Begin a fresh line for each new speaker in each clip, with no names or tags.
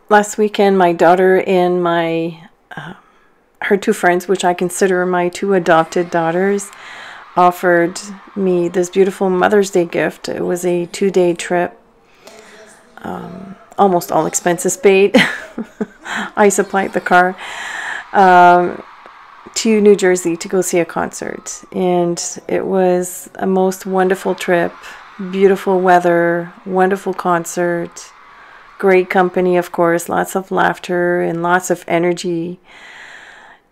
Last weekend, my daughter and her two friends, which I consider my two adopted daughters, offered me this beautiful Mother's Day gift. It was a 2-day trip, almost all expenses paid. I supplied the car, to New Jersey to go see a concert, and it was a most wonderful trip. Beautiful weather, wonderful concert, great company, of course, lots of laughter and lots of energy.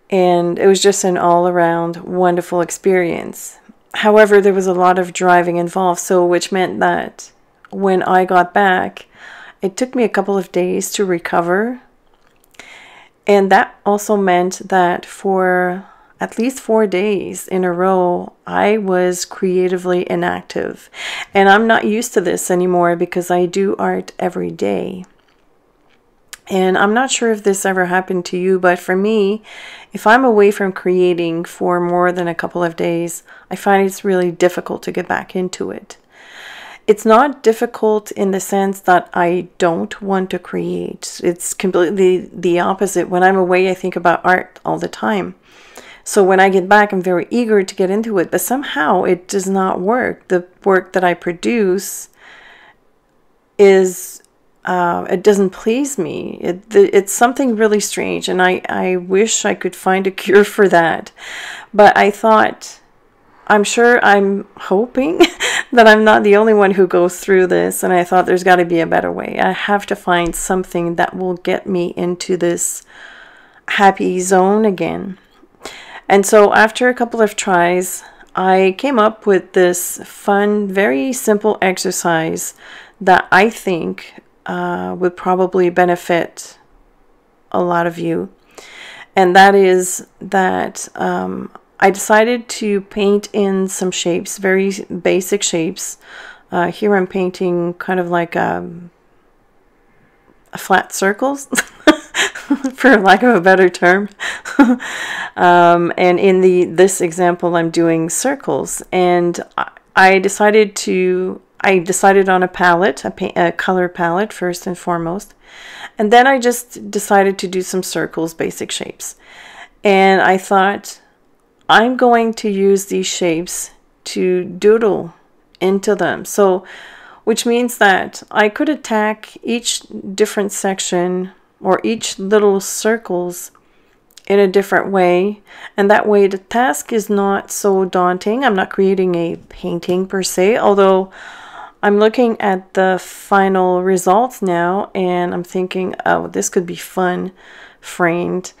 And it was just an all-around wonderful experience. However, there was a lot of driving involved, so which meant that when I got back, it took me a couple of days to recover. And that also meant that for at least 4 days in a row, I was creatively inactive. And I'm not used to this anymore because I do art every day. And I'm not sure if this ever happened to you, but for me, if I'm away from creating for more than a couple of days, I find it's really difficult to get back into it. It's not difficult in the sense that I don't want to create. It's completely the opposite. When I'm away, I think about art all the time. So when I get back, I'm very eager to get into it, but somehow it does not work. The work that I produce is, it doesn't please me. It's something really strange, and I wish I could find a cure for that. But I thought, I'm hoping that I'm not the only one who goes through this, and I thought there's got to be a better way. I have to find something that will get me into this happy zone again. And so after a couple of tries, I came up with this fun, very simple exercise that I think would probably benefit a lot of you. And that is that I decided to paint in some shapes, very basic shapes. Here I'm painting kind of like flat circles, for lack of a better term. And in this example, I'm doing circles. And I decided on a palette, a color palette first and foremost. And then I just decided to do some circles, basic shapes. And I thought, I'm going to use these shapes to doodle into them. So, which means that I could attack each different section or each little circles in a different way. And that way the task is not so daunting. I'm not creating a painting per se, although I'm looking at the final results now and I'm thinking, oh, this could be fun framed.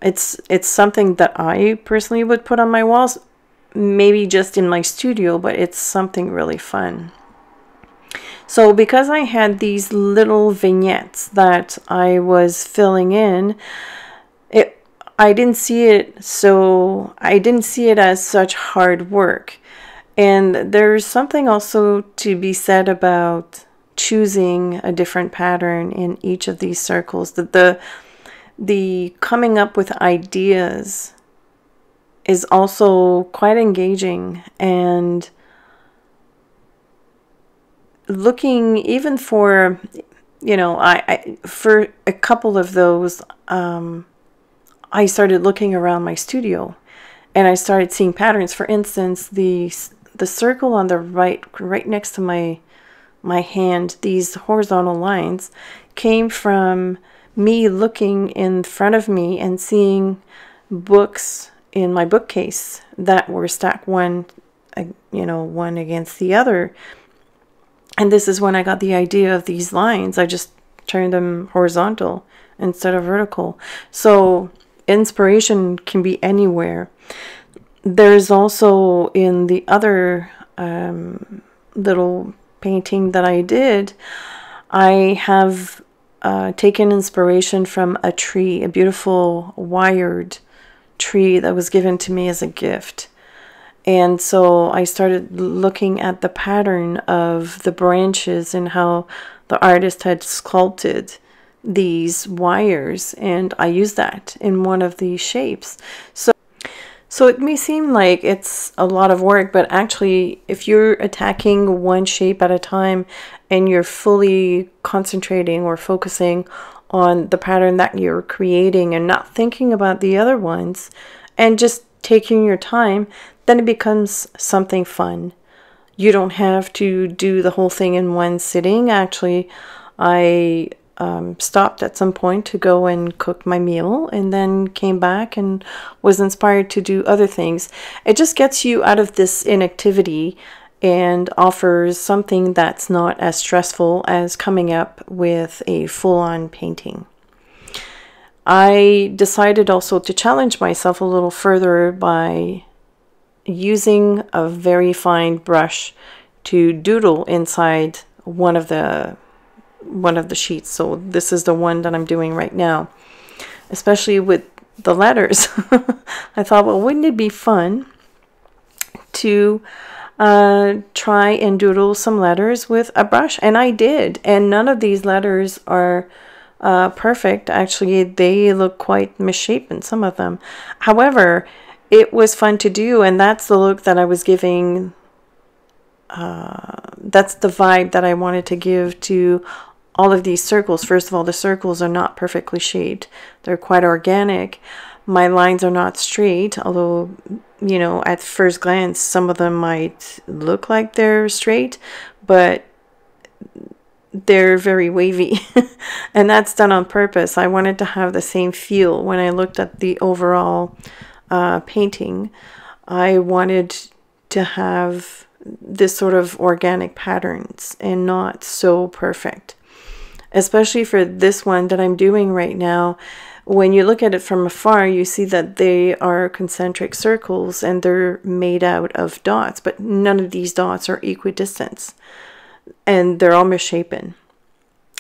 It's something that I personally would put on my walls, maybe just in my studio, but it's something really fun. So because I had these little vignettes that I was filling in, I didn't see it as such hard work. And there's something also to be said about choosing a different pattern in each of these circles. That the coming up with ideas is also quite engaging, and looking even for, you know, for a couple of those, I started looking around my studio and I started seeing patterns. For instance, the circle on the right next to my hand, these horizontal lines came from me looking in front of me and seeing books in my bookcase that were stacked one against the other. And this is when I got the idea of these lines. I just turned them horizontal instead of vertical. So inspiration can be anywhere. There's also in the other little painting that I did, I have taken inspiration from a tree, a beautiful wired tree that was given to me as a gift. And so I started looking at the pattern of the branches and how the artist had sculpted these wires, and I used that in one of these shapes. So it may seem like it's a lot of work, but actually if you're attacking one shape at a time and you're fully concentrating or focusing on the pattern that you're creating and not thinking about the other ones and just taking your time, then it becomes something fun. You don't have to do the whole thing in one sitting. Actually, I stopped at some point to go and cook my meal and then came back and was inspired to do other things. It just gets you out of this inactivity and offers something that's not as stressful as coming up with a full-on painting. I decided also to challenge myself a little further by using a very fine brush to doodle inside one of the sheets. So this is the one that I'm doing right now, especially with the letters. I thought, well, wouldn't it be fun to try and doodle some letters with a brush? And I did, and none of these letters are perfect. Actually, they look quite misshapen, some of them. However, it was fun to do, and that's the look that I was giving. That's the vibe that I wanted to give to all of these circles. First of all, the circles are not perfectly shaped. They're quite organic. My lines are not straight, although, you know, at first glance, some of them might look like they're straight, but they're very wavy. And that's done on purpose. I wanted to have the same feel when I looked at the overall painting. I wanted to have this sort of organic patterns and not so perfect. Especially for this one that I'm doing right now, when you look at it from afar, you see that they are concentric circles and they're made out of dots, but none of these dots are equidistant and they're all misshapen,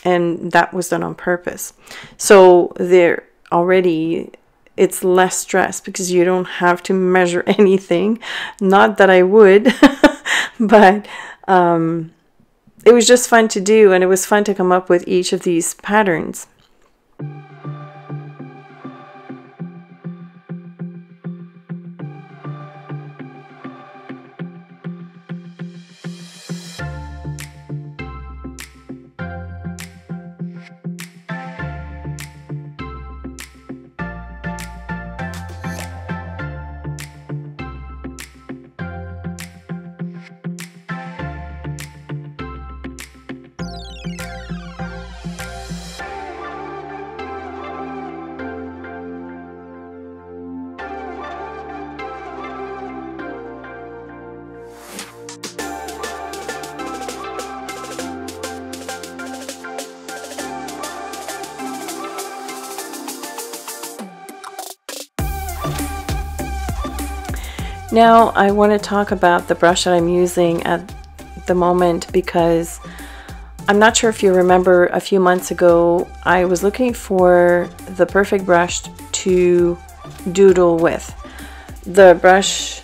and that was done on purpose. So they're already, it's less stress because you don't have to measure anything. Not that I would, but it was just fun to do, and it was fun to come up with each of these patterns. Now I want to talk about the brush that I'm using at the moment, because I'm not sure if you remember a few months ago I was looking for the perfect brush to doodle with. The brush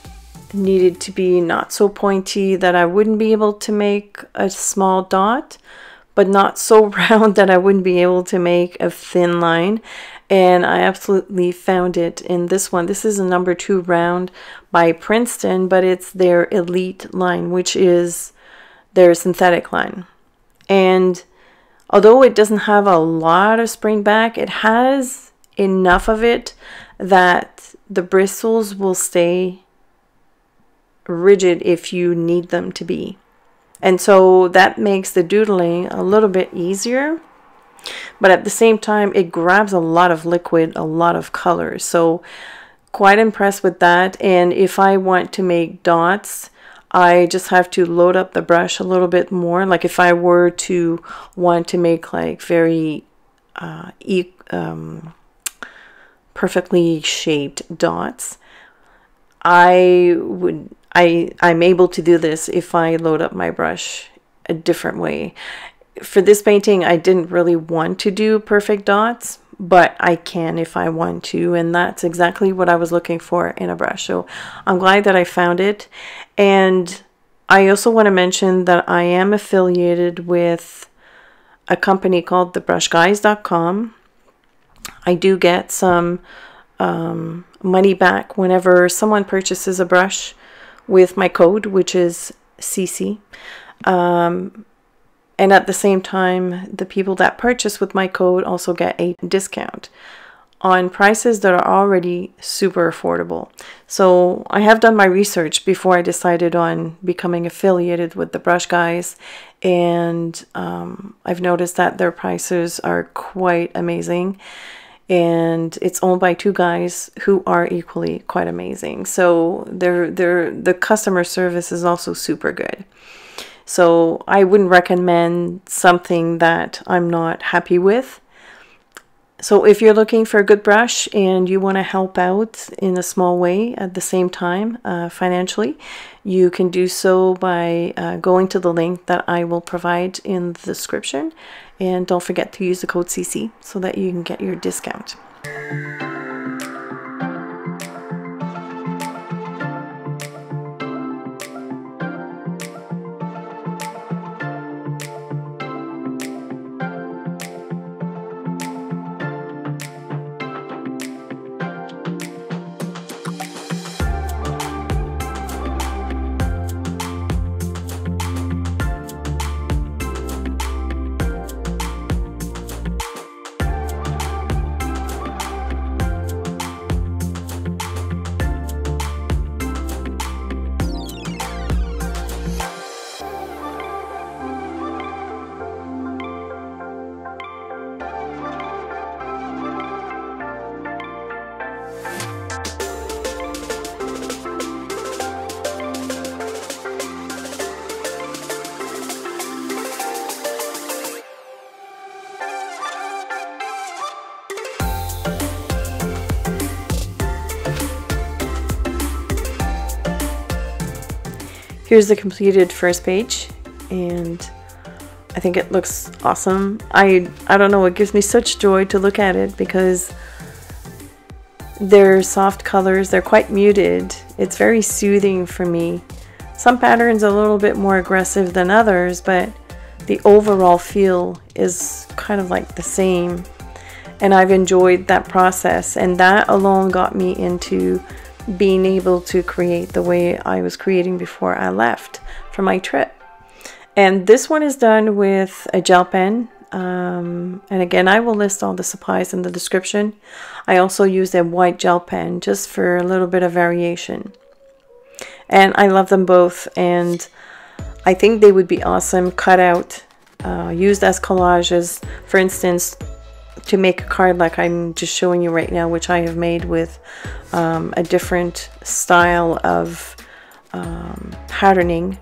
needed to be not so pointy that I wouldn't be able to make a small dot, but not so round that I wouldn't be able to make a thin line. And I absolutely found it in this one. This is a number 2 round by Princeton, but it's their Elite line, which is their synthetic line. And although it doesn't have a lot of spring back, it has enough of it that the bristles will stay rigid if you need them to be. And so that makes the doodling a little bit easier. But at the same time, it grabs a lot of liquid, a lot of color. So quite impressed with that. And if I want to make dots, I just have to load up the brush a little bit more. Like if I were to want to make like very perfectly shaped dots, I'm able to do this if I load up my brush a different way. For this painting, I didn't really want to do perfect dots, but I can if I want to, and that's exactly what I was looking for in a brush. So I'm glad that I found it. And I also want to mention that I am affiliated with a company called thebrushguys.com. I do get some money back whenever someone purchases a brush with my code, which is CC. And at the same time, the people that purchase with my code also get a discount on prices that are already super affordable. So I have done my research before I decided on becoming affiliated with the brush guys, and I've noticed that their prices are quite amazing, and it's owned by two guys who are equally quite amazing. So the customer service is also super good. So I wouldn't recommend something that I'm not happy with. So if you're looking for a good brush and you want to help out in a small way at the same time financially, you can do so by going to the link that I will provide in the description. And don't forget to use the code CC so that you can get your discount. Here's the completed first page, and I think it looks awesome. I don't know, it gives me such joy to look at it because they're soft colors, they're quite muted. It's very soothing for me. Some patterns are a little bit more aggressive than others, but the overall feel is kind of like the same. And I've enjoyed that process, and that alone got me into being able to create the way I was creating before I left for my trip. And this one is done with a gel pen, and again, I will list all the supplies in the description. I also used a white gel pen just for a little bit of variation, and I love them both, and I think they would be awesome cut out, used as collages, for instance, to make a card like I'm just showing you right now, which I have made with a different style of patterning,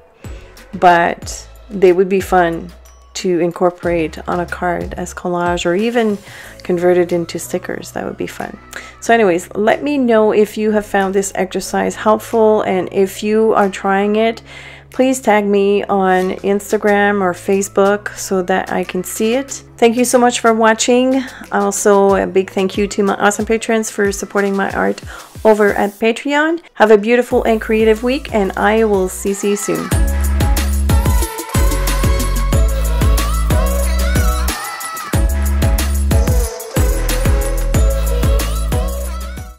but they would be fun to incorporate on a card as collage, or even convert it into stickers. That would be fun. So anyways, let me know if you have found this exercise helpful, and if you are trying it, please tag me on Instagram or Facebook so that I can see it. Thank you so much for watching. Also, a big thank you to my awesome patrons for supporting my art over at Patreon. Have a beautiful and creative week, and I will see you soon.